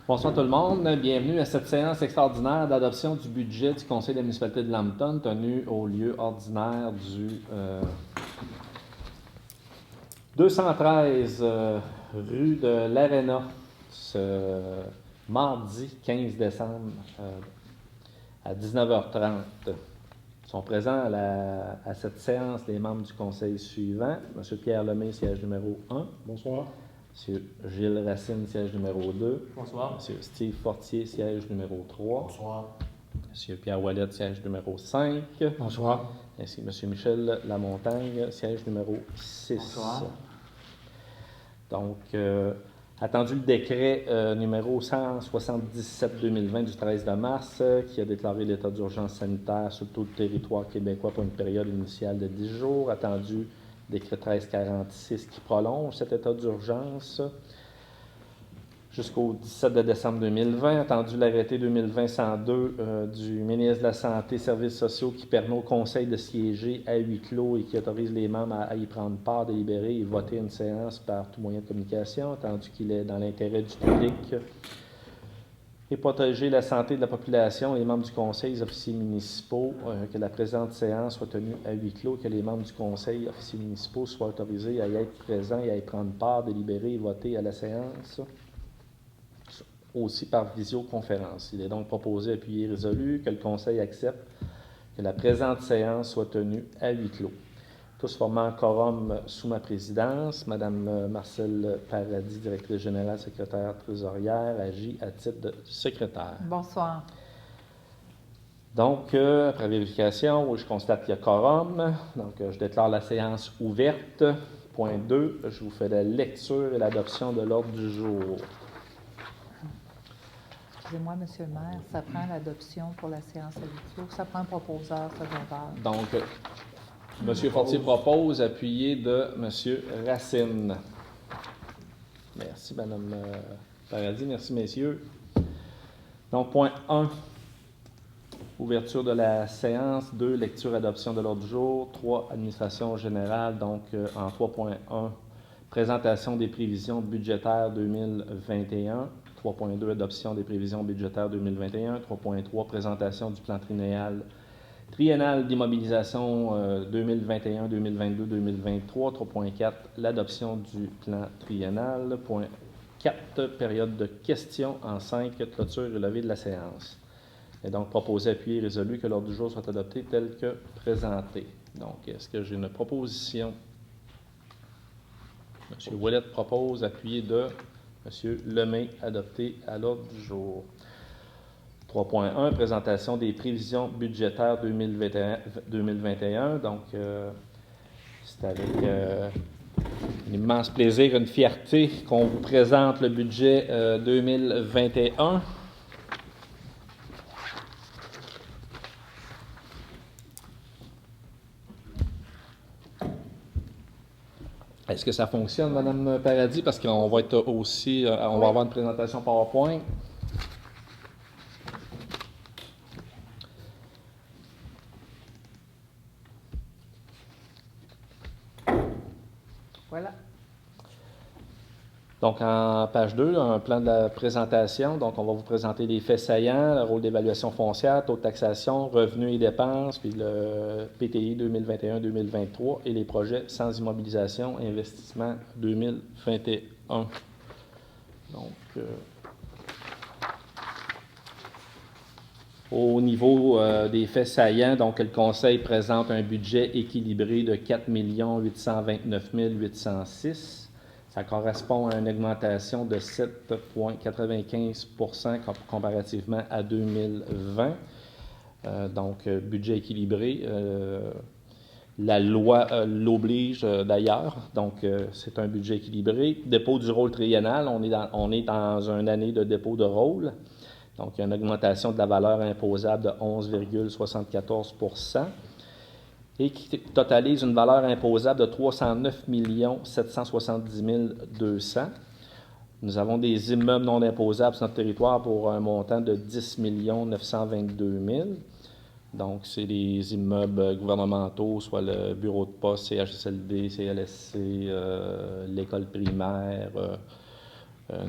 Bonsoir tout le monde, bienvenue à cette séance extraordinaire d'adoption du budget du Conseil de la municipalité de Lambton tenue au lieu ordinaire du 213 rue de l'Arena ce mardi 15 décembre à 19h30. Sont présents à cette séance les membres du Conseil suivants. M. Pierre Lemay, siège numéro 1. Bonsoir. M. Gilles Racine, siège numéro 2. Bonsoir. M. Steve Fortier, siège numéro 3. Bonsoir. M. Pierre Ouellet, siège numéro 5. Bonsoir. Ainsi que M. Michel Lamontagne, siège numéro 6. Bonsoir. Donc, attendu le décret numéro 177-2020 du 13 mars qui a déclaré l'état d'urgence sanitaire sur tout le territoire québécois pour une période initiale de 10 jours. Attendu décret 1346 qui prolonge cet état d'urgence jusqu'au 17 décembre 2020. Attendu l'arrêté 2020-102 du ministre de la Santé et Services sociaux qui permet au Conseil de siéger à huis clos et qui autorise les membres à y prendre part, délibérer et voter une séance par tout moyen de communication, attendu qu'il est dans l'intérêt du public et protéger la santé de la population, les membres du Conseil, les officiers municipaux, que la présente séance soit tenue à huis clos, que les membres du Conseil, officiers municipaux, soient autorisés à y être présents et à y prendre part, délibérer et voter à la séance, aussi par visioconférence. Il est donc proposé, appuyé et résolu, que le Conseil accepte que la présente séance soit tenue à huis clos. Tous formant quorum sous ma présidence, Mme Marcelle Paradis, directrice générale, secrétaire trésorière, agit à titre de secrétaire. Bonsoir. Donc, après vérification, je constate qu'il y a quorum. Donc, je déclare la séance ouverte. Point 2, je vous fais la lecture et l'adoption de l'ordre du jour. Excusez-moi, Monsieur le maire, ça prend l'adoption pour la séance à huis clos. Ça prend un proposeur secondaire. Donc, M. Fortier propose, appuyé de M. Racine. Merci, Mme Paradis. Merci, messieurs. Donc, point 1, ouverture de la séance. 2, lecture adoption de l'ordre du jour. 3, administration générale. Donc, en 3.1, présentation des prévisions budgétaires 2021. 3.2, adoption des prévisions budgétaires 2021. 3.3, présentation du plan triennal d'immobilisation 2021, 2022, 2023. 3.4, l'adoption du plan triennal. Point 4, période de questions. En 5, clôture et levée de la séance. Et donc, proposé, appuyé, résolu que l'ordre du jour soit adopté tel que présenté. Donc, est-ce que j'ai une proposition? M. Ouellet propose, appuyé de M. Lemay, adopté à l'ordre du jour. 3.1, présentation des prévisions budgétaires 2021. Donc, c'est avec un immense plaisir, une fierté qu'on vous présente le budget 2021. Est-ce que ça fonctionne, Mme Paradis? Parce qu'on va être aussi, on va avoir une présentation PowerPoint. Voilà. Donc, en page 2, un plan de la présentation. Donc, on va vous présenter les faits saillants, le rôle d'évaluation foncière, taux de taxation, revenus et dépenses, puis le PTI 2021-2023 et les projets sans immobilisation, investissement 2021. Donc, au niveau des faits saillants, donc le Conseil présente un budget équilibré de 4 829 806. Ça correspond à une augmentation de 7,95% comparativement à 2020. Donc, budget équilibré. La loi l'oblige d'ailleurs. Donc, c'est un budget équilibré. Dépôt du rôle triennal. On est dans une année de dépôt de rôle. Donc, il y a une augmentation de la valeur imposable de 11,74%. Et qui totalise une valeur imposable de 309 770 200. Nous avons des immeubles non imposables sur notre territoire pour un montant de 10 922 000. Donc, c'est des immeubles gouvernementaux, soit le bureau de poste, CHSLD, CLSC, l'école primaire,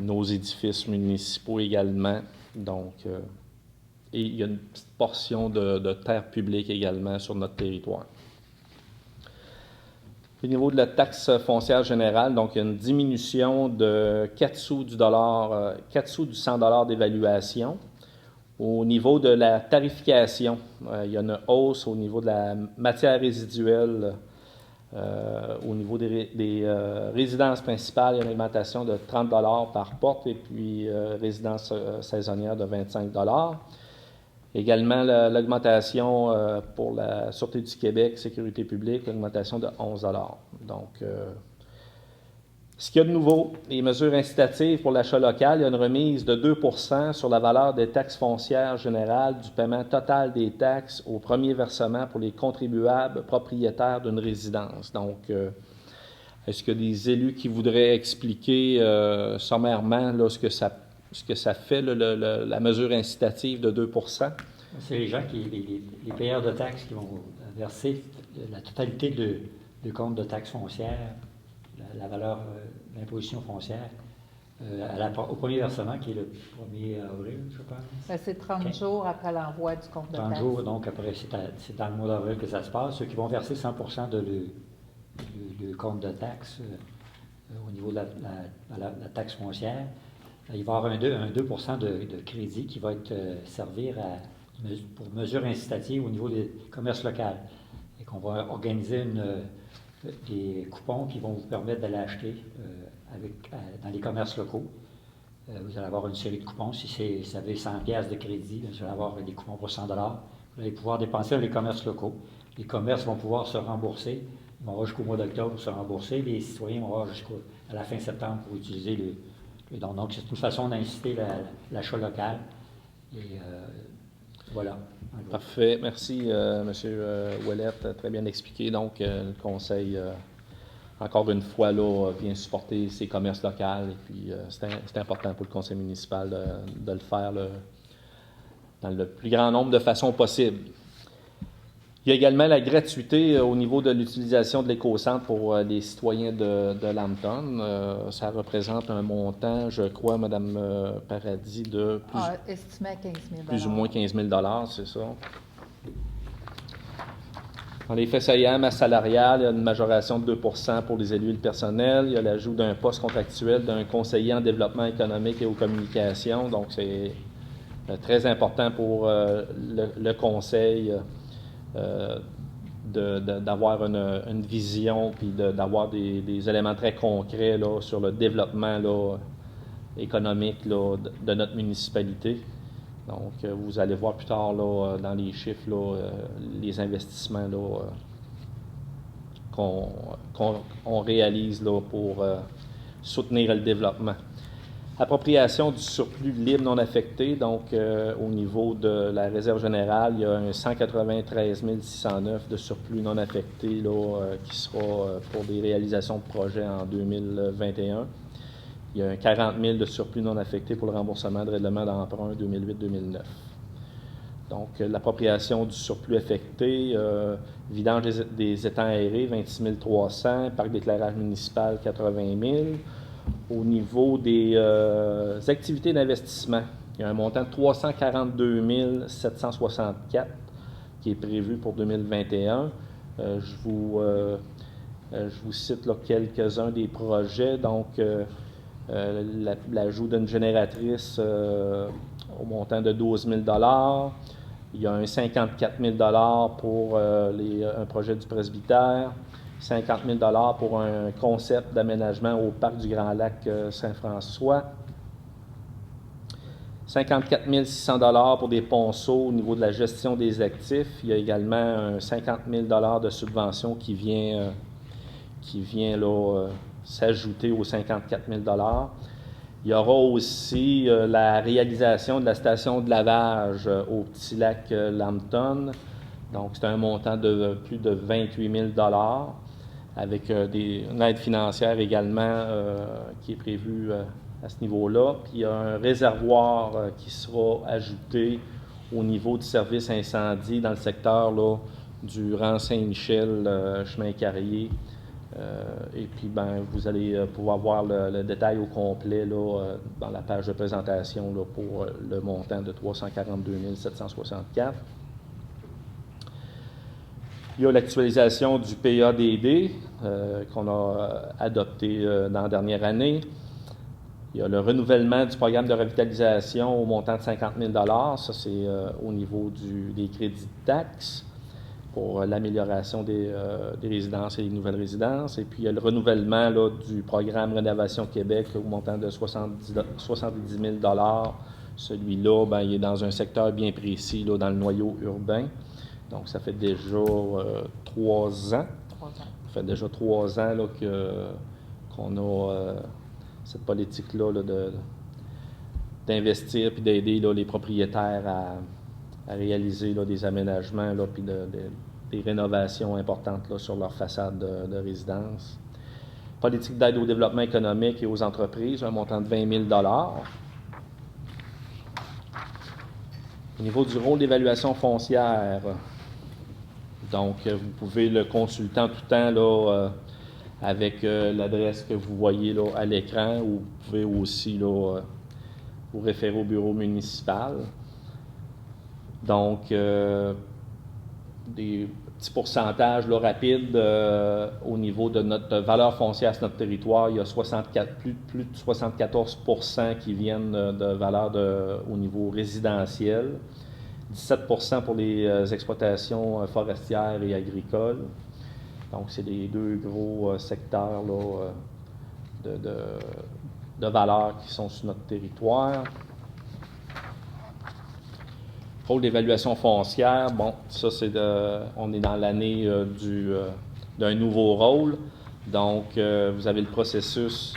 nos édifices municipaux également. Donc, et il y a une petite portion de terre publique également sur notre territoire. Au niveau de la taxe foncière générale, donc il y a une diminution de 4 sous du dollar, 4 sous du 100 $ d'évaluation. Au niveau de la tarification, il y a une hausse au niveau de la matière résiduelle. Au niveau des résidences principales, il y a une augmentation de 30 $ par porte et puis résidence saisonnière de 25 $. Également, l'augmentation pour la Sûreté du Québec, Sécurité publique, l'augmentation de 11 $. Donc, ce qu'il y a de nouveau, les mesures incitatives pour l'achat local, il y a une remise de 2 % sur la valeur des taxes foncières générales du paiement total des taxes au premier versement pour les contribuables propriétaires d'une résidence. Donc, est-ce qu'il y a des élus qui voudraient expliquer sommairement là, ce que ça fait, la mesure incitative de 2 %? C'est les gens, les payeurs de taxes qui vont verser la totalité du compte de taxes foncières, la valeur, l'imposition foncière, au premier versement, qui est le 1er avril, je pense. C'est 30 jours après l'envoi du compte de taxes. 30 jours, donc après, c'est dans le mois d'avril que ça se passe. Ceux qui vont verser 100 % le compte de taxes au niveau de la taxe foncière, il va y avoir un 2 % de crédit qui va être servir pour mesures incitatives au niveau des commerces locaux. Et qu'on va organiser des coupons qui vont vous permettre d'aller acheter dans les commerces locaux. Vous allez avoir une série de coupons. Si vous avez 100 $ de crédit, vous allez avoir des coupons pour 100 $. Vous allez pouvoir dépenser dans les commerces locaux. Les commerces vont pouvoir se rembourser. Ils vont avoir jusqu'au mois d'octobre pour se rembourser. Les citoyens vont avoir jusqu'à la fin septembre pour utiliser le don. Donc, c'est une façon d'inciter l'achat local. Et voilà. Parfait. Merci, M. Ouellette. Très bien expliqué. Donc, le Conseil, encore une fois, là, vient supporter ces commerces locaux. Et puis, c'est important pour le Conseil municipal de le faire dans le plus grand nombre de façons possibles. Il y a également la gratuité au niveau de l'utilisation de l'éco-centre pour les citoyens de Lambton. Ça représente un montant, je crois, Mme Paradis, de estimé à 15 000 plus ou moins 15 000 $, c'est ça. Dans les faits saillants, masse salariale, il y a une majoration de 2 % pour les élus et le personnel. Il y a l'ajout d'un poste contractuel d'un conseiller en développement économique et aux communications. Donc, c'est très important pour le conseil d'avoir une vision puis d'avoir des éléments très concrets là, sur le développement là, économique là, de notre municipalité. Donc, vous allez voir plus tard là, dans les chiffres là, les investissements là, qu'on réalise là, pour soutenir le développement. Appropriation du surplus libre non affecté, donc au niveau de la réserve générale, il y a un 193 609 de surplus non affecté là, qui sera pour des réalisations de projets en 2021. Il y a un 40 000 de surplus non affecté pour le remboursement de règlement d'emprunt 2008-2009. Donc, l'appropriation du surplus affecté, vidange des étangs aérés, 26 300, parc d'éclairage municipal, 80 000. Au niveau des activités d'investissement, il y a un montant de 342 764 qui est prévu pour 2021. Je vous cite là, quelques-uns des projets. Donc, l'ajout d'une génératrice au montant de 12 000 $. Il y a un 54 000 $ pour un projet du presbytère. 50 000 $ pour un concept d'aménagement au parc du Grand Lac Saint-François. 54 600 $ pour des ponceaux au niveau de la gestion des actifs. Il y a également un 50 000 $ de subvention qui vient là, s'ajouter aux 54 000 $. Il y aura aussi la réalisation de la station de lavage au Petit Lac Lambton. Donc, c'est un montant de plus de 28 000 $, avec une aide financière également qui est prévue à ce niveau-là. Puis, il y a un réservoir qui sera ajouté au niveau du service incendie dans le secteur là, du rang Saint-Michel, chemin Carrier, Et puis, vous allez pouvoir voir le détail au complet là, dans la page de présentation là, pour le montant de 342 764. Il y a l'actualisation du PADD qu'on a adopté dans la dernière année. Il y a le renouvellement du programme de revitalisation au montant de 50 000 $. Ça, c'est au niveau des crédits de taxes pour l'amélioration des résidences et des nouvelles résidences. Et puis, il y a le renouvellement là, du programme Rénovation Québec au montant de 70 000 $. Celui-là, il est dans un secteur bien précis, là, dans le noyau urbain. Donc, ça fait déjà 3 ans. 3 ans. Ça fait déjà 3 ans là, qu'on a cette politique-là là, d'investir puis d'aider là, les propriétaires à réaliser là, des aménagements puis des rénovations importantes là, sur leur façade de résidence. Politique d'aide au développement économique et aux entreprises, un montant de 20 000 $. Au niveau du rôle d'évaluation foncière, donc vous pouvez le consulter en tout temps là, avec l'adresse que vous voyez là, à l'écran, ou vous pouvez aussi là, vous référer au bureau municipal. Donc, des petits pourcentages là, rapides au niveau de notre valeur foncière sur notre territoire. Il y a plus de 74 % qui viennent de valeur au niveau résidentiel, 17 % pour les exploitations forestières et agricoles. Donc, c'est les deux gros secteurs là, de valeur qui sont sur notre territoire. Rôle d'évaluation foncière, bon, ça on est dans l'année d'un nouveau rôle. Donc, vous avez le processus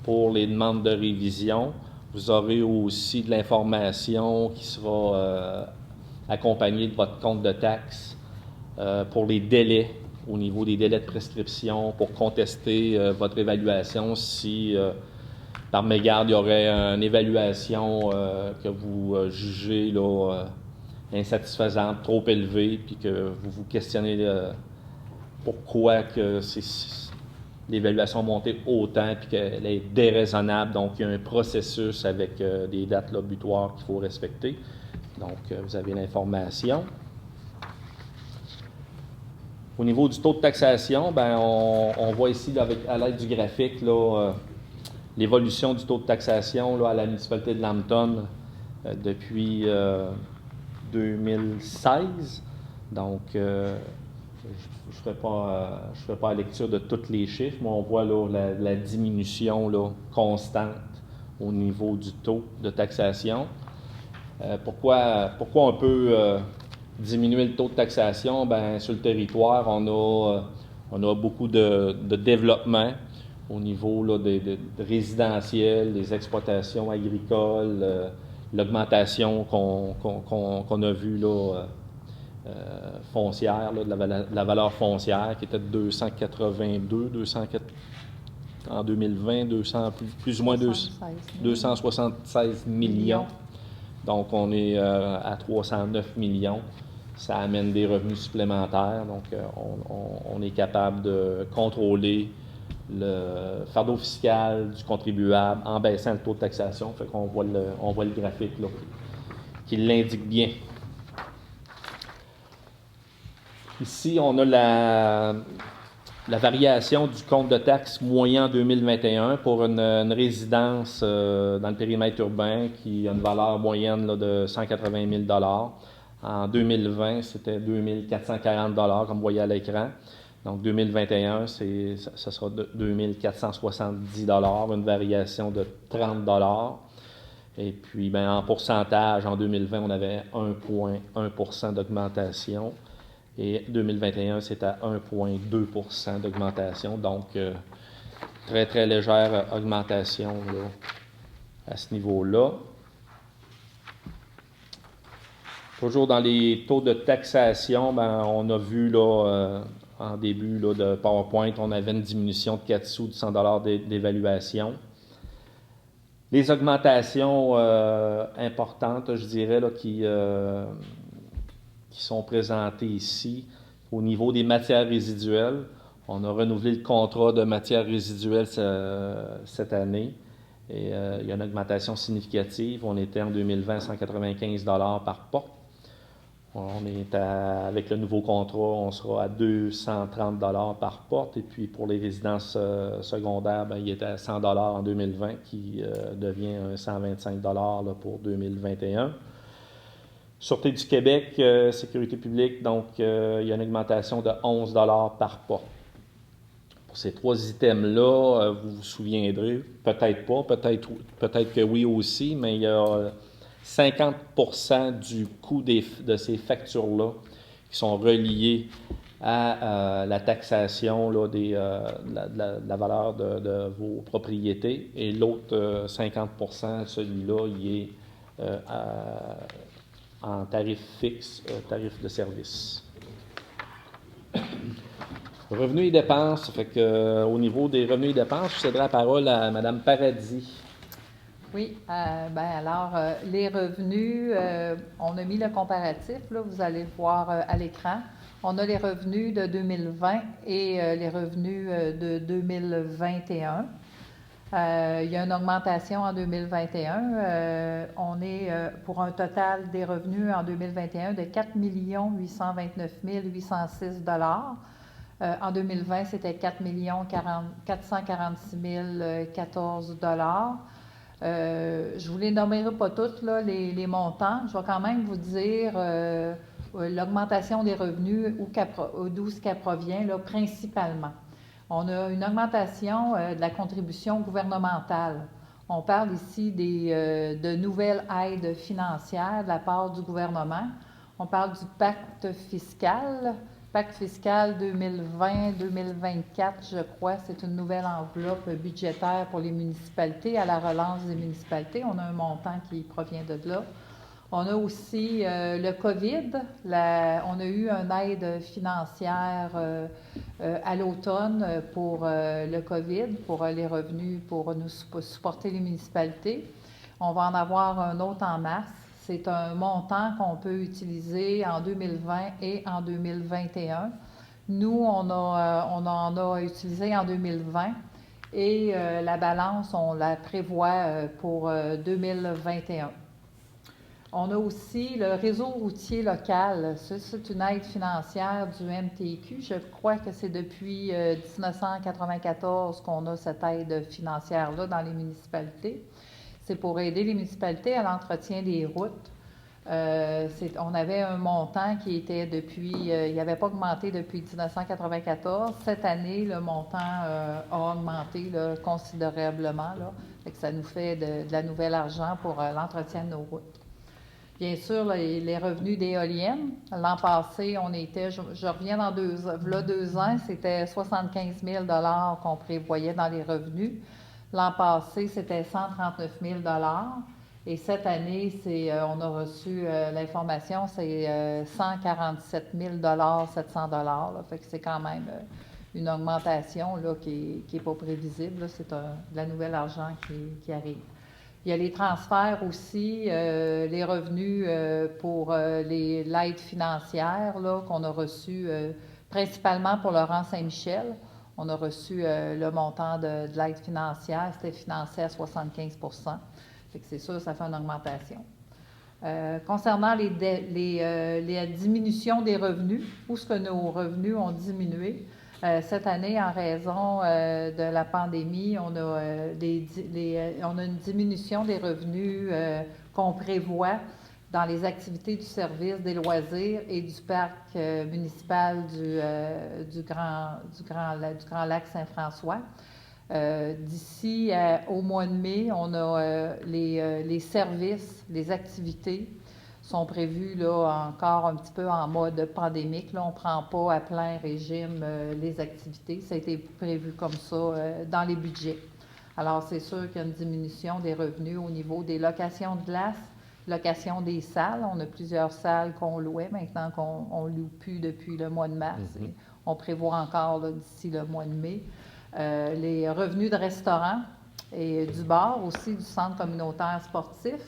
pour les demandes de révision. Vous aurez aussi de l'information qui sera accompagnée de votre compte de taxe pour les délais, au niveau des délais de prescription, pour contester votre évaluation si par mégarde il y aurait une évaluation que vous jugez là, insatisfaisante, trop élevée, puis que vous vous questionnez pourquoi que l'évaluation a monté autant, puis qu'elle est déraisonnable. Donc, il y a un processus avec des dates là, butoirs qu'il faut respecter. Donc, vous avez l'information. Au niveau du taux de taxation, on voit ici, là, à l'aide du graphique, là, l'évolution du taux de taxation là, à la municipalité de Lambton depuis 2016. Donc, je ne ferai pas la lecture de tous les chiffres, mais on voit là, la diminution là, constante au niveau du taux de taxation. Pourquoi on peut diminuer le taux de taxation? Sur le territoire, on a beaucoup de développement au niveau là, de résidentiel, des exploitations agricoles, l'augmentation qu'on a vue là, foncière, là, de la valeur foncière qui était de 282, en 2020, plus ou moins 276 millions. Donc, on est à 309 millions. Ça amène des revenus supplémentaires. Donc, on est capable de contrôler le fardeau fiscal du contribuable en baissant le taux de taxation. Fait qu'on voit le graphique là, qui l'indique bien. Ici, on a la variation du compte de taxe moyen en 2021 pour une résidence dans le périmètre urbain qui a une valeur moyenne là, de 180 000 $. En 2020, c'était 2 440 $, comme vous voyez à l'écran. Donc, 2021, ça sera 2 470 $, une variation de 30 $. Et puis, en pourcentage, en 2020, on avait 1,1 % d'augmentation. Et 2021, c'est à 1,2 % d'augmentation. Donc, très, très légère augmentation là, à ce niveau-là. Toujours dans les taux de taxation, on a vu là, en début là, de PowerPoint, on avait une diminution de 4 sous de 100 $ d'évaluation. Les augmentations importantes, je dirais, là, qui sont présentées ici, au niveau des matières résiduelles, On a renouvelé le contrat de matières résiduelles cette année et il y a une augmentation significative. On était en 2020 à 195 $ par porte. Avec le nouveau contrat, on sera à 230 $ par porte. Et puis pour les résidences secondaires, il était à 100 $ en 2020 qui devient 125 $ là, pour 2021. Sûreté du Québec, sécurité publique, donc il y a une augmentation de 11 $ par porte. Pour ces 3 items-là, vous vous souviendrez, peut-être pas, peut-être que oui aussi, mais il y a 50% du coût de ces factures-là qui sont reliés à la taxation là, de la valeur de vos propriétés. Et l'autre 50%, celui-là, il est en tarif fixe, tarif de service. Revenus et dépenses, fait que, au niveau des revenus et dépenses, je céderai la parole à Mme Paradis. Oui, alors, les revenus, on a mis le comparatif, là, vous allez le voir à l'écran. On a les revenus de 2020 et les revenus de 2021. Il y a une augmentation en 2021. On est pour un total des revenus en 2021 de 4 829 806 $. En 2020, c'était 4 446 014 $. Je ne vous les nommerai pas toutes, là, les montants. Je vais quand même vous dire l'augmentation des revenus, d'où ce qu'elle provient, là, principalement. On a une augmentation de la contribution gouvernementale. On parle ici de nouvelles aides financières de la part du gouvernement. On parle du pacte fiscal 2020-2024, je crois. C'est une nouvelle enveloppe budgétaire pour les municipalités, à la relance des municipalités. On a un montant qui provient de là. On a aussi le COVID. On a eu une aide financière à l'automne pour le COVID, pour les revenus, pour nous supporter les municipalités. On va en avoir un autre en mars. C'est un montant qu'on peut utiliser en 2020 et en 2021. Nous, on en a utilisé en 2020 et la balance, on la prévoit pour 2021. On a aussi le réseau routier local. C'est une aide financière du MTQ. Je crois que c'est depuis 1994 qu'on a cette aide financière-là dans les municipalités. C'est pour aider les municipalités à l'entretien des routes. On avait un montant qui était il n'avait pas augmenté depuis 1994. Cette année, le montant a augmenté là, considérablement. Là. Fait que ça nous fait de la nouvelle argent pour l'entretien de nos routes. Bien sûr, les revenus d'éoliennes. L'an passé, on était, je reviens dans 2 ans, c'était 75 000 $ qu'on prévoyait dans les revenus. L'an passé, c'était 139 000 $. Et cette année, on a reçu l'information, c'est 147 700 $. Là. Fait que c'est quand même une augmentation là, qui n'est pas prévisible. Là. C'est de la nouvelle argent qui arrive. Il y a les transferts aussi, les revenus pour l'aide financière là, qu'on a reçu principalement pour Laurent Saint-Michel. On a reçu le montant de l'aide financière, c'était financé à 75 %. Fait que c'est sûr, ça fait une augmentation. Concernant les diminutions des revenus, où est-ce que nos revenus ont diminué? Cette année, en raison de la pandémie, on a une diminution des revenus qu'on prévoit dans les activités du service des loisirs et du parc municipal du Grand Lac Saint-François. D'ici au mois de mai, on a les services, les activités sont prévus là, encore un petit peu en mode pandémique. Là, on ne prend pas à plein régime les activités. Ça a été prévu comme ça dans les budgets. Alors, c'est sûr qu'il y a une diminution des revenus au niveau des locations de glace, location des salles. On a plusieurs salles qu'on louait maintenant qu'on ne loue plus depuis le mois de mars. Mm-hmm. On prévoit encore là, d'ici le mois de mai. Les revenus de restaurants et du bar aussi, du centre communautaire sportif.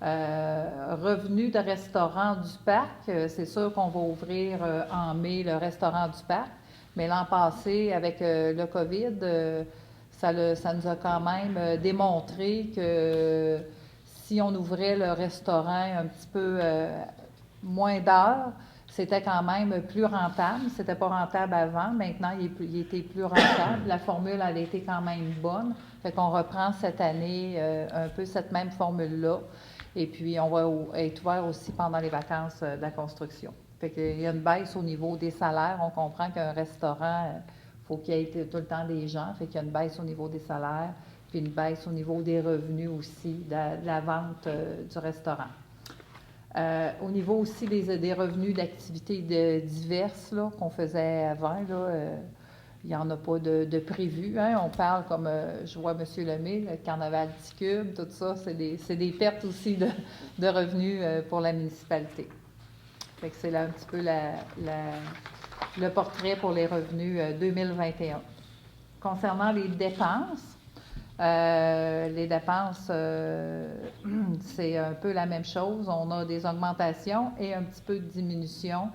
Revenus de restaurant du parc, c'est sûr qu'on va ouvrir en mai le restaurant du parc, Mais l'an passé, avec le COVID, ça nous a quand même démontré que si on ouvrait le restaurant un petit peu moins d'heures, c'était quand même plus rentable. C'était pas rentable avant. Maintenant, il était plus rentable. La formule, elle a été quand même bonne. Fait qu'on reprend cette année un peu cette même formule-là. Et puis, on va être ouvert aussi pendant les vacances de la construction. Fait qu'il y a une baisse au niveau des salaires. On comprend qu'un restaurant, il faut qu'il y ait tout le temps des gens. Fait qu'il y a une baisse au niveau des salaires, puis une baisse au niveau des revenus aussi, de la vente du restaurant. Au niveau aussi des revenus d'activités diverses là, qu'on faisait avant, là, il n'y en a pas de prévu. Hein? On parle comme, je vois M. Lemay, le carnaval Ticube, tout ça, c'est des pertes aussi de revenus pour la municipalité. Fait que c'est là un petit peu le portrait pour les revenus 2021. Concernant les dépenses, c'est un peu la même chose. On a des augmentations et un petit peu de diminution.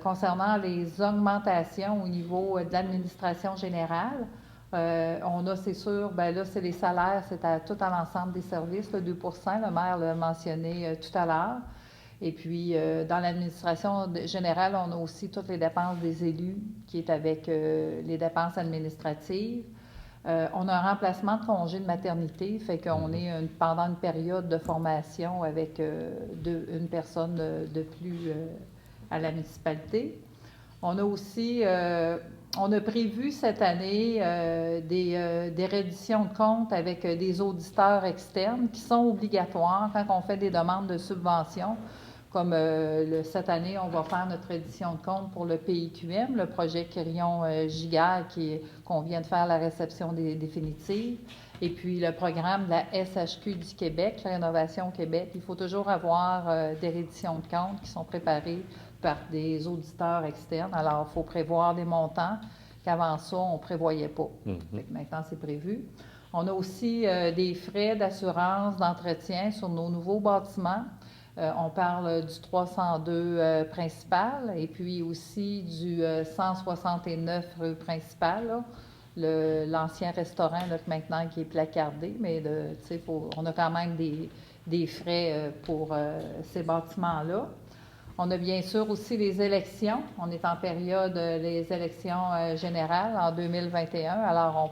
Concernant les augmentations au niveau de l'administration générale, on a, c'est sûr, bien là, c'est les salaires, c'est tout à l'ensemble des services, le 2 le maire l'a mentionné tout à l'heure. Et puis, dans l'administration générale, on a aussi toutes les dépenses des élus, qui est avec les dépenses administratives. On a un remplacement de congé de maternité, fait qu'on est pendant une période de formation avec une personne de plus à la municipalité. On a aussi, on a prévu cette année des redditions de comptes avec des auditeurs externes qui sont obligatoires quand on fait des demandes de subventions. Comme cette année, on va faire notre reddition de compte pour le PIQM, le projet Quirion-Giguère, qu'on vient de faire la réception définitive. Et puis le programme de la SHQ du Québec, la Rénovation Québec. Il faut toujours avoir des redditions de comptes qui sont préparées par des auditeurs externes. Alors, il faut prévoir des montants qu'avant ça, on ne prévoyait pas. Maintenant, c'est prévu. On a aussi des frais d'assurance, d'entretien sur nos nouveaux bâtiments. On parle du 302 principal et puis aussi du 169 rue principale, l'ancien restaurant là, maintenant qui est placardé, mais on a quand même des frais pour ces bâtiments-là. On a bien sûr aussi les élections. On est en période des élections générales en 2021, alors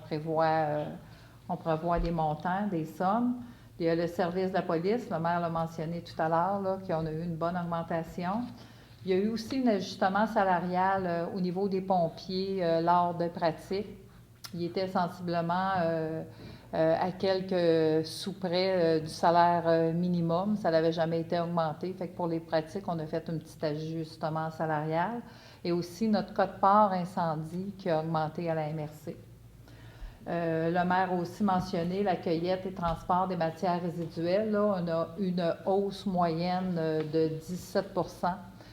on prévoit des montants, des sommes. Il y a le service de la police, le maire l'a mentionné tout à l'heure, qu'on a eu une bonne augmentation. Il y a eu aussi un ajustement salarial au niveau des pompiers lors de pratiques. Il était sensiblement à quelques sous-près du salaire minimum. Ça n'avait jamais été augmenté. Fait que pour les pratiques, on a fait un petit ajustement salarial. Et aussi notre quote-part incendie qui a augmenté à la MRC. Le maire a aussi mentionné la cueillette et transport des matières résiduelles. Là, on a une hausse moyenne de 17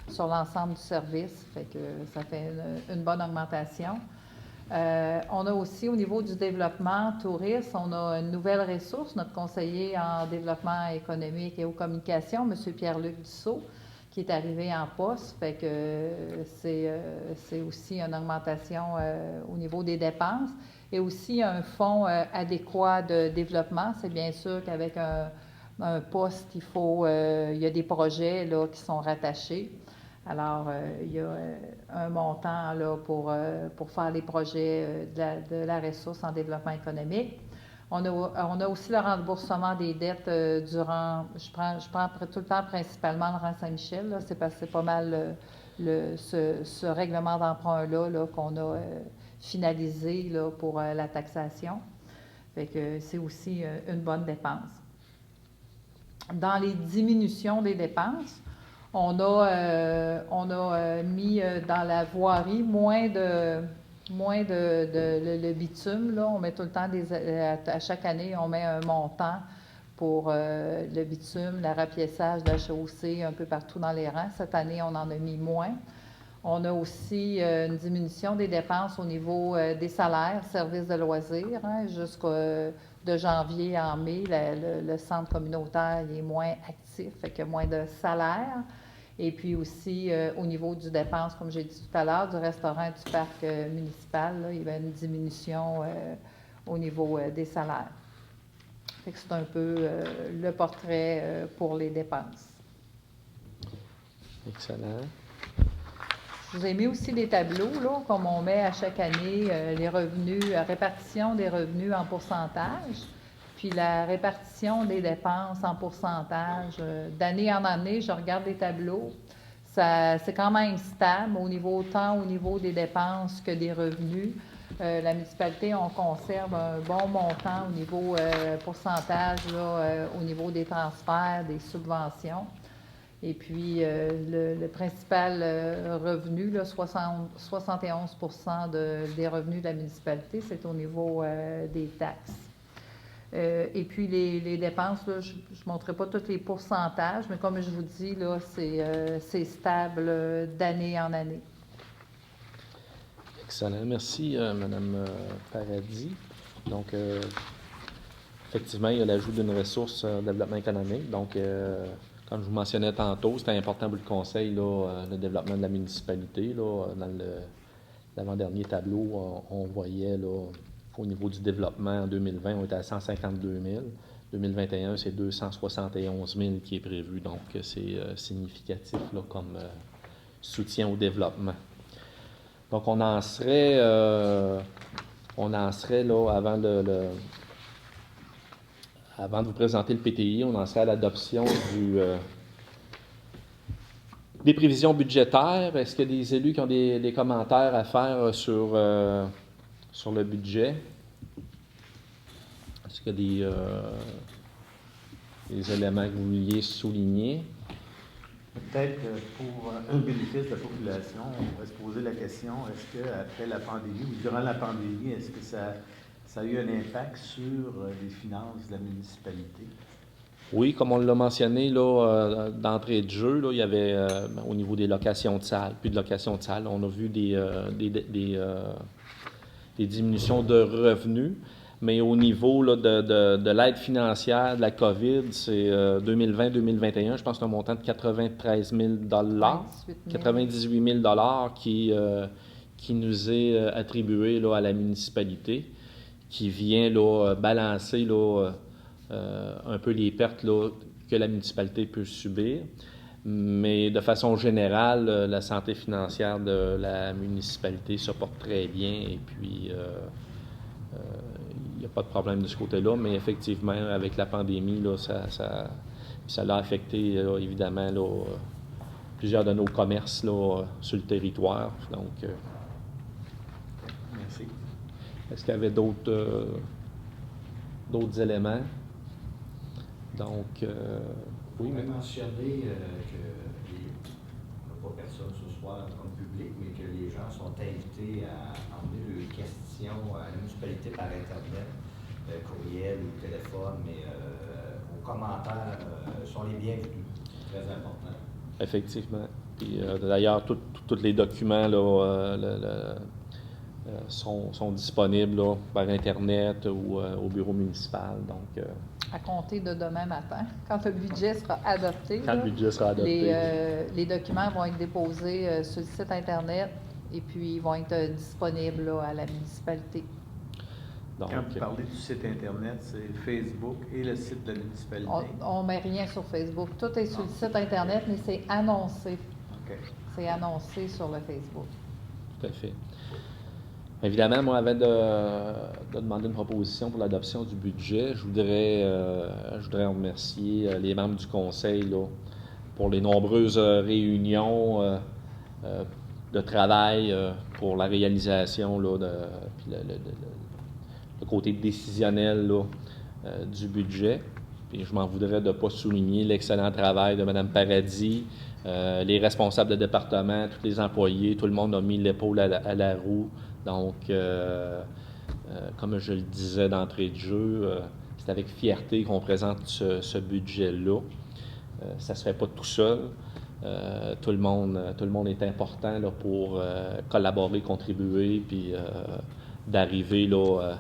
sur l'ensemble du service. Fait que ça fait une bonne augmentation. On a aussi, au niveau du développement touriste, on a une nouvelle ressource, notre conseiller en développement économique et aux communications, M. Pierre-Luc Dussault, qui est arrivé en poste. Fait que c'est aussi une augmentation au niveau des dépenses. Et aussi un fonds adéquat de développement. C'est bien sûr qu'avec un poste, il y a des projets là, qui sont rattachés. Alors, il y a un montant là, pour faire les projets de la ressource en développement économique. On a aussi le remboursement des dettes durant, je prends tout le temps principalement le rang Saint-Michel, là, c'est pas mal ce règlement d'emprunt-là qu'on a finalisé là, pour la taxation. Fait que c'est aussi une bonne dépense. Dans les diminutions des dépenses, on a mis dans la voirie moins de le bitume. Là. On met tout le temps, à chaque année, on met un montant pour le bitume, le rapiessage de la chaussée un peu partout dans les rangs. Cette année, on en a mis moins. On a aussi une diminution des dépenses au niveau des salaires, services de loisirs. Hein, de janvier en mai, le centre communautaire il est moins actif, fait qu'il y a moins de salaires. Et puis aussi, au niveau du dépense, comme j'ai dit tout à l'heure, du restaurant et du parc municipal, là, il y avait une diminution au niveau des salaires. Fait que c'est un peu le portrait pour les dépenses. Excellent. Je vous ai mis aussi des tableaux, là, comme on met à chaque année, les revenus, répartition des revenus en pourcentage, puis la répartition des dépenses en pourcentage. D'année en année, je regarde les tableaux. C'est quand même stable tant au niveau des dépenses que des revenus. La municipalité, on conserve un bon montant au niveau pourcentage, là, au niveau des transferts, des subventions. Et puis, le principal revenu, là, 71% des revenus de la municipalité, c'est au niveau des taxes. Et puis, les dépenses, là, je ne montrerai pas tous les pourcentages, mais comme je vous dis, là, c'est stable d'année en année. Excellent. Merci, Mme Paradis. Donc, effectivement, il y a l'ajout d'une ressource développement économique. Donc, comme je vous mentionnais tantôt, c'était important pour le conseil, là, le développement de la municipalité. Là, dans l'avant-dernier tableau, on voyait là, au niveau du développement en 2020, on était à 152 000. 2021, c'est 271 000 qui est prévu. Donc, c'est significatif là, comme soutien au développement. Donc, on en serait là, avant de vous présenter le PTI, on en serait à l'adoption des prévisions budgétaires. Est-ce qu'il y a des élus qui ont des commentaires à faire sur le budget? Est-ce qu'il y a des éléments que vous vouliez souligner? Peut-être pour un bénéfice de la population, on pourrait se poser la question, est-ce qu'après la pandémie ou durant la pandémie, est-ce que ça a eu un impact sur les finances de la municipalité? Oui, comme on l'a mentionné là, d'entrée de jeu, là, il y avait au niveau des locations de salles, plus de locations de salles, on a vu des diminutions de revenus. Mais au niveau là, de l'aide financière de la COVID, c'est 2020-2021, je pense que c'est un montant de 93 000 98 000 qui nous est attribué là, à la municipalité, qui vient là, balancer là, un peu les pertes là, que la municipalité peut subir. Mais de façon générale, la santé financière de la municipalité se porte très bien et puis il n'y a pas de problème de ce côté-là, mais effectivement, avec la pandémie, là, ça l'a affecté, là, évidemment, là, plusieurs de nos commerces là, sur le territoire. Donc, merci. Est-ce qu'il y avait d'autres éléments? Donc, oui. On pourrait mentionner que on n'a pas personne ce soir comme public, mais que les gens sont invités à emmener leurs questions à la municipalité par Internet, courriel ou téléphone, mais vos commentaires sont les bienvenus. Très important. Effectivement. Puis, d'ailleurs, tous les documents là, sont disponibles là, par Internet ou au bureau municipal. Donc, À compter de demain matin, quand le budget sera adopté. Quand le budget sera adopté. Les documents vont être déposés sur le site Internet et puis ils vont être disponibles là, à la municipalité. Donc, quand vous parlez du site Internet, c'est Facebook et le site de la municipalité? On ne met rien sur Facebook. Tout est sur le site Internet, mais c'est annoncé. OK. C'est annoncé sur le Facebook. Tout à fait. Évidemment, moi, avant de demander une proposition pour l'adoption du budget, je voudrais remercier les membres du conseil là, pour les nombreuses réunions de travail pour la réalisation là, puis le côté décisionnel là, du budget. Puis je m'en voudrais de ne pas souligner l'excellent travail de Mme Paradis, les responsables de département, tous les employés, tout le monde a mis l'épaule à la roue. Donc, comme je le disais d'entrée de jeu, c'est avec fierté qu'on présente ce budget-là. Ça ne se fait pas tout seul. Tout le monde est important là, pour collaborer, contribuer, puis d'arriver là,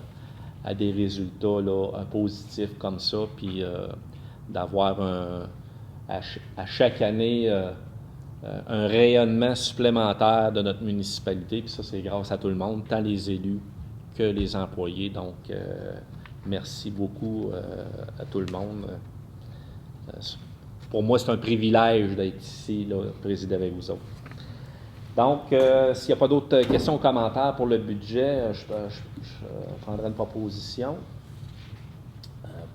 à des résultats là, positifs comme ça, puis d'avoir à chaque année un rayonnement supplémentaire de notre municipalité. Puis ça, c'est grâce à tout le monde, tant les élus que les employés. Donc, merci beaucoup à tout le monde. Pour moi, c'est un privilège d'être ici, là, présider avec vous autres. Donc, s'il n'y a pas d'autres questions ou commentaires pour le budget, je prendrai une proposition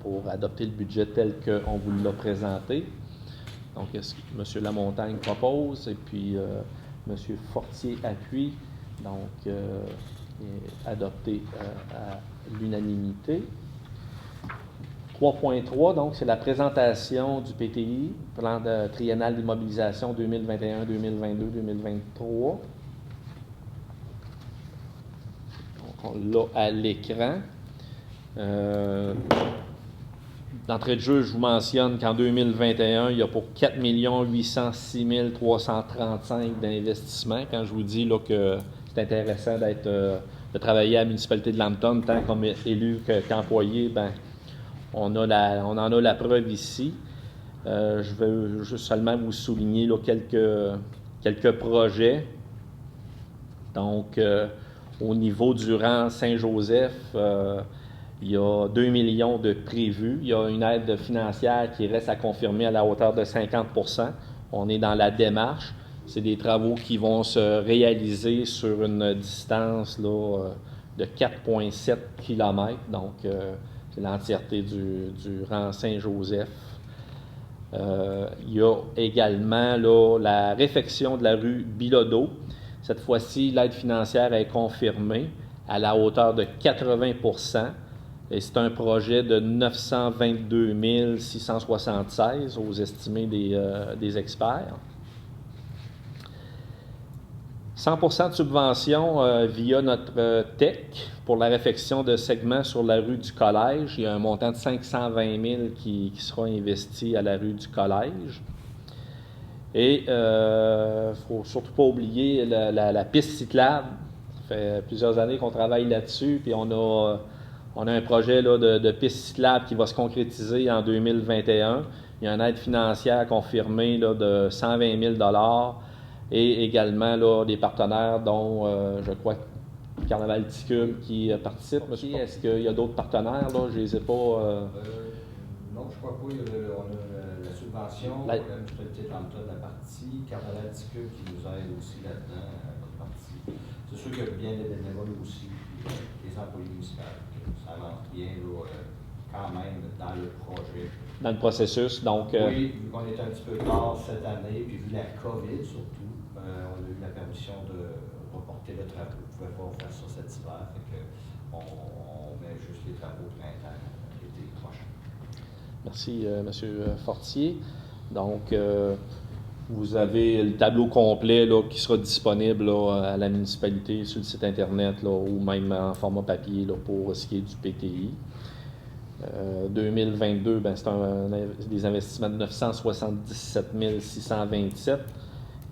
pour adopter le budget tel qu'on vous l'a présenté. Donc, est-ce que M. Lamontagne propose et puis M. Fortier appuie. Donc, adopté à l'unanimité. 3.3, donc, c'est la présentation du PTI, plan triennal d'immobilisation 2021, 2022, 2023. Donc, on l'a à l'écran. D'entrée de jeu, je vous mentionne qu'en 2021, il y a pour 4 806 335 d'investissement. Quand je vous dis là, que c'est intéressant de travailler à la municipalité de Lambton, tant comme élu qu'employé, on en a la preuve ici. Je vais juste seulement vous souligner là, quelques projets. Donc, au niveau du rang Saint-Joseph, il y a 2 millions de prévus. Il y a une aide financière qui reste à confirmer à la hauteur de 50 %. On est dans la démarche. C'est des travaux qui vont se réaliser sur une distance là, de 4,7 km. Donc, c'est l'entièreté du rang Saint-Joseph. Il y a également là, la réfection de la rue Bilodeau. Cette fois-ci, l'aide financière est confirmée à la hauteur de 80 %. Et c'est un projet de 922 676 aux estimés des experts. 100 % de subvention via notre TEC pour la réfection de segments sur la rue du Collège. Il y a un montant de 520 000 qui sera investi à la rue du Collège. Et il ne faut surtout pas oublier la piste cyclable. Ça fait plusieurs années qu'on travaille là-dessus, puis on a un projet là, de piste cyclable qui va se concrétiser en 2021. Il y a une aide financière confirmée là, de 120 000 $ et également là, des partenaires dont je crois Carnaval Ticule qui participe. Monsieur, est-ce qu'il y a d'autres partenaires? Là? Je ne les ai pas... Non, je crois pas. On a la subvention, la municipalité de Lambton, la partie, Carnaval Ticule qui nous aide aussi là-dedans, notre partie. C'est sûr qu'il y a bien des bénévoles aussi, les employés municipaux. Ça avance bien là, quand même dans le projet. Dans le processus, donc... Oui, vu qu'on est un petit peu tard cette année, puis vu la COVID surtout, on a eu la permission de reporter le travaux. On ne pouvait pas faire ça cet hiver, fait que on met juste les travaux de printemps l'été prochain. Merci, M. Fortier. Donc, vous avez le tableau complet là, qui sera disponible là, à la municipalité sur le site Internet là, ou même en format papier là, pour ce qui est du PTI. 2022, c'est des investissements de 977 627.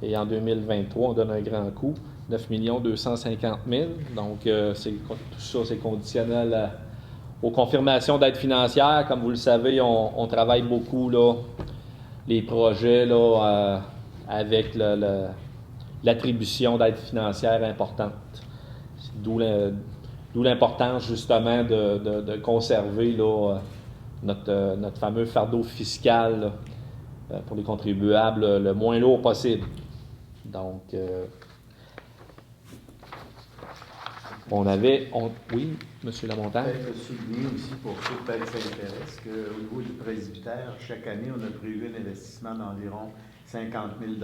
Et en 2023, on donne un grand coup, 9 250 000. Donc, tout ça, c'est conditionnel aux confirmations d'aide financière. Comme vous le savez, on travaille beaucoup là, les projets là, avec l'attribution d'aide financière importante. D'où l'importance justement de conserver là, notre fameux fardeau fiscal là, pour les contribuables le moins lourd possible. Donc, oui, M. Lamontagne. Peut-être souligner aussi pour ceux qui peut-être s'intéressent qu'au niveau du presbytère, chaque année, on a prévu un investissement d'environ 50 000 $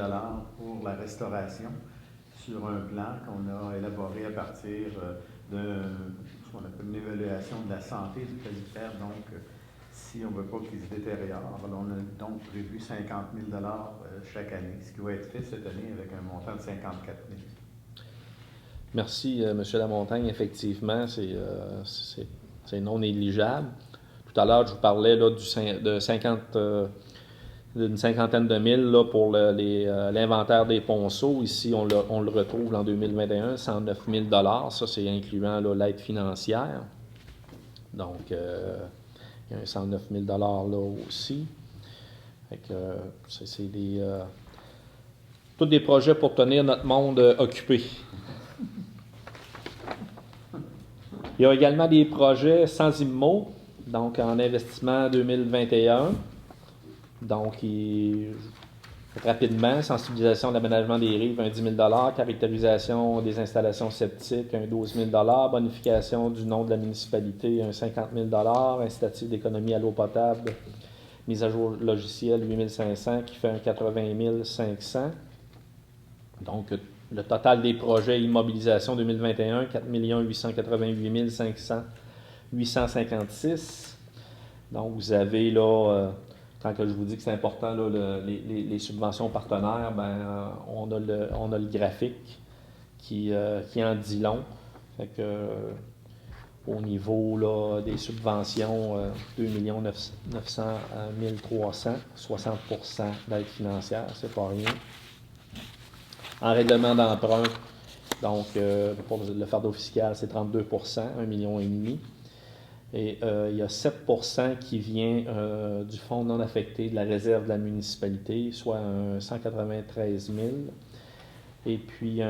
pour la restauration sur un plan qu'on a élaboré à partir de ce qu'on appelle une évaluation de la santé du presbytère. Donc, si on ne veut pas qu'il se détériore, on a donc prévu 50 000 $ chaque année, ce qui va être fait cette année avec un montant de 54 000 $. Merci, M. Lamontagne. Effectivement, c'est non négligeable. Tout à l'heure, je vous parlais là, d'une cinquantaine de mille là, pour l'inventaire des ponceaux. Ici, on le retrouve en 2021, 109 000 $. Ça, c'est incluant là, l'aide financière. Donc, il y a un 109 000 $ là aussi. Fait que, c'est tous des projets pour tenir notre monde occupé. Il y a également des projets sans IMO, donc en investissement 2021. Donc, rapidement, sensibilisation de l'aménagement des rives, un 10 000 caractérisation des installations septiques, un 12 000 bonification du nom de la municipalité, un 50 000 incitatif d'économie à l'eau potable, mise à jour logiciel 8 500 qui fait un 80 500. Donc, le total des projets immobilisation 2021, 4 888 856. Donc, vous avez là, quand je vous dis que c'est important, là, les subventions partenaires, on a le graphique qui en dit long. Fait que, au niveau là, des subventions, 2 900 300, 60% d'aide financière, c'est pas rien. En règlement d'emprunt, donc pour le fardeau fiscal, c'est 32 1,5 million. Et il y a 7% qui vient du fonds non affecté de la réserve de la municipalité, soit 193 000. Et puis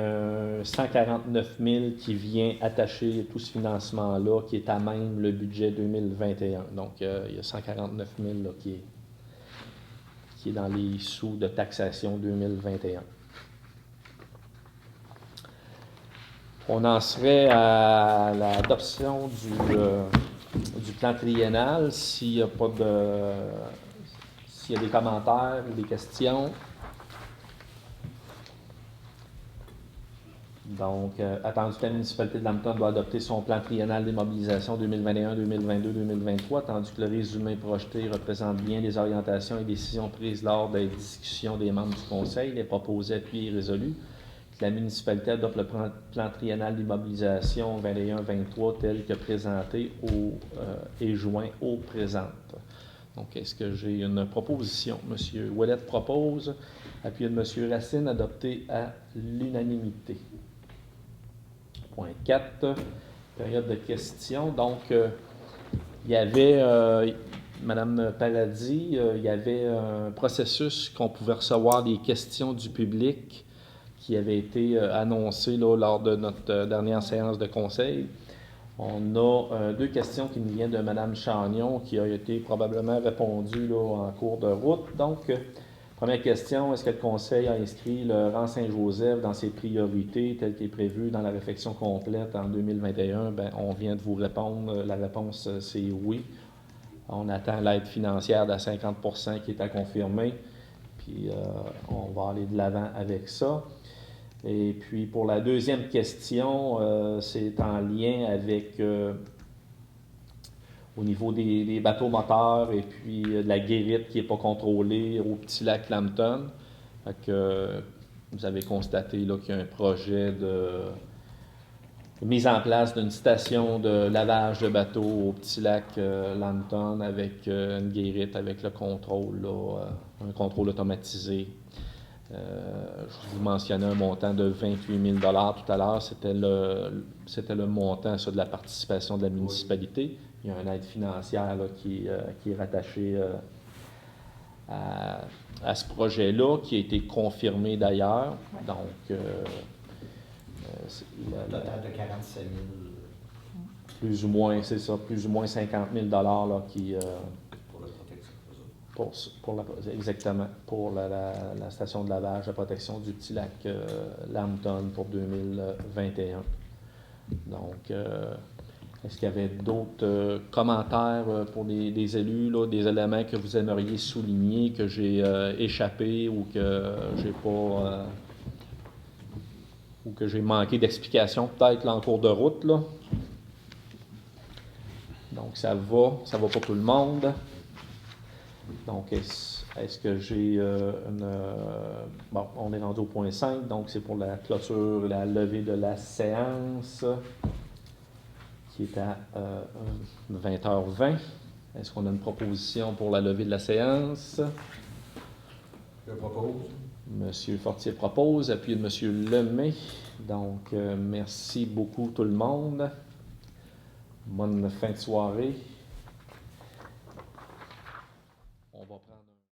149 000 qui vient attacher tout ce financement-là, qui est à même le budget 2021. Donc il y a 149 000 là, qui est dans les sous de taxation 2021. On en serait à l'adoption du plan triennal. S'il y a des commentaires ou des questions. Donc, attendu que la municipalité de Lambton doit adopter son plan triennal d'immobilisation 2021, 2022, 2023, attendu que le résumé projeté représente bien les orientations et décisions prises lors des discussions des membres du Conseil, les proposés, appuyés et résolus, que la municipalité adopte le plan triennal d'immobilisation 21-23 tel que présenté et joint au présent. Donc, est-ce que j'ai une proposition? M. Ouellette propose, appuyé de M. Racine, adopté à l'unanimité. Point 4, période de questions. Donc, il y avait, Mme Paradis, il y avait un processus qu'on pouvait recevoir des questions du public qui avait été annoncé là, lors de notre dernière séance de conseil. On a 2 questions qui nous viennent de Mme Chagnon qui a été probablement répondues là, en cours de route. Donc, première question, est-ce que le Conseil a inscrit le rang Saint-Joseph dans ses priorités telles qu'est prévu dans la réflexion complète en 2021? Bien, on vient de vous répondre. La réponse, c'est oui. On attend l'aide financière de 50 % qui est à confirmer. Puis, on va aller de l'avant avec ça. Et puis, pour la deuxième question, c'est en lien avec, au niveau des bateaux moteurs et puis de la guérite qui n'est pas contrôlée au petit lac Lambton. Fait que, vous avez constaté là, qu'il y a un projet de mise en place d'une station de lavage de bateaux au petit lac Lambton avec une guérite, avec le contrôle, là, un contrôle automatisé. Je vous mentionnais un montant de 28 000 $ tout à l'heure. C'était le montant ça, de la participation de la municipalité. Il y a une aide financière là, qui est rattachée à ce projet-là, qui a été confirmé d'ailleurs. Ouais. Donc, Un total de 47 000. plus ou moins, c'est ça, plus ou moins 50 000 $ là, qui... Pour la protection. Exactement, pour la station de lavage, la protection du petit lac Lambton pour 2021. Donc, est-ce qu'il y avait d'autres commentaires pour des élus, là, des éléments que vous aimeriez souligner, que j'ai échappé ou que j'ai pas... ou que j'ai manqué d'explication peut-être là, en cours de route, là? Donc, ça va pour tout le monde. Donc, est-ce que j'ai une... bon, on est rendu au point 5, donc c'est pour la clôture et la levée de la séance, qui est à 20h20. Est-ce qu'on a une proposition pour la levée de la séance? Je propose. Monsieur Fortier propose, appuyé de Monsieur Lemay. Donc, merci beaucoup tout le monde. Bonne fin de soirée.